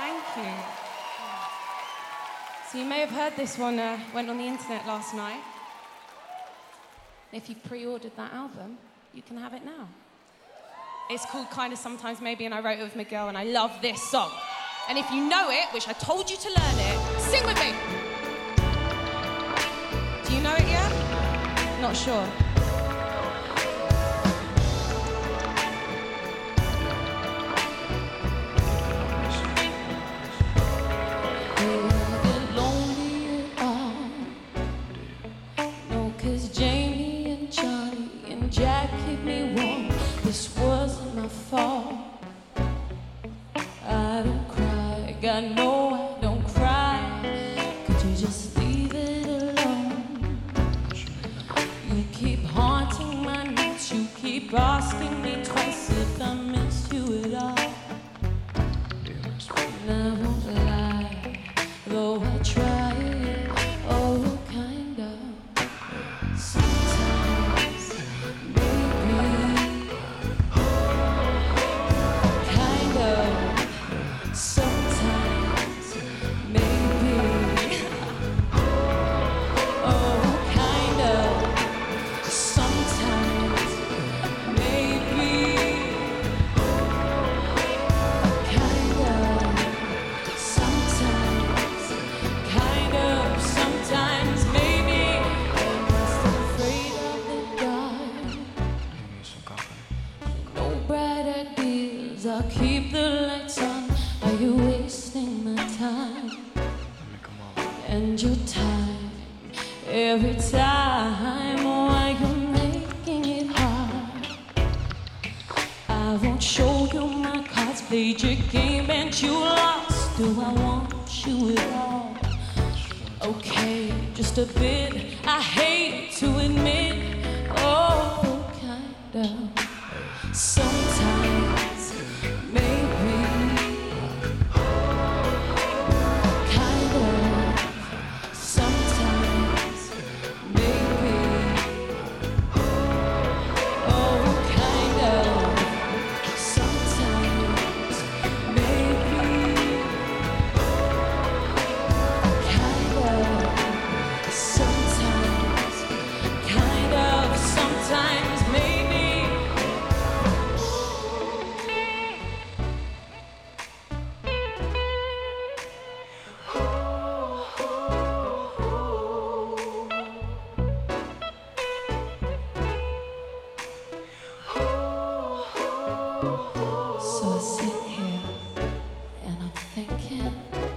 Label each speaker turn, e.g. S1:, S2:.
S1: Thank you. So you may have heard this one went on the internet last night. If you pre-ordered that album, you can have it now. It's called Kinda Sometimes Maybe, and I wrote it with Miguel, and I love this song. And if you know it, which I told you to learn it, sing with me. Do you know it yet? Not sure.
S2: Jack keep me warm. This wasn't my fault. I don't cry, God no, I don't cry. Could you just leave it alone? You keep haunting my nights. You keep asking me twice if I miss you at all. And I won't lie, though I try. Oh, kind of. Sometimes. I'll keep the lights on. Are you wasting my time? And your time every time? Why you're making it hard? I won't show you my cards. Played your game and you lost. Do I want you at all? Okay, just a bit. I hate to admit. Oh, kind of. Sometimes. So I sit here and I'm thinking.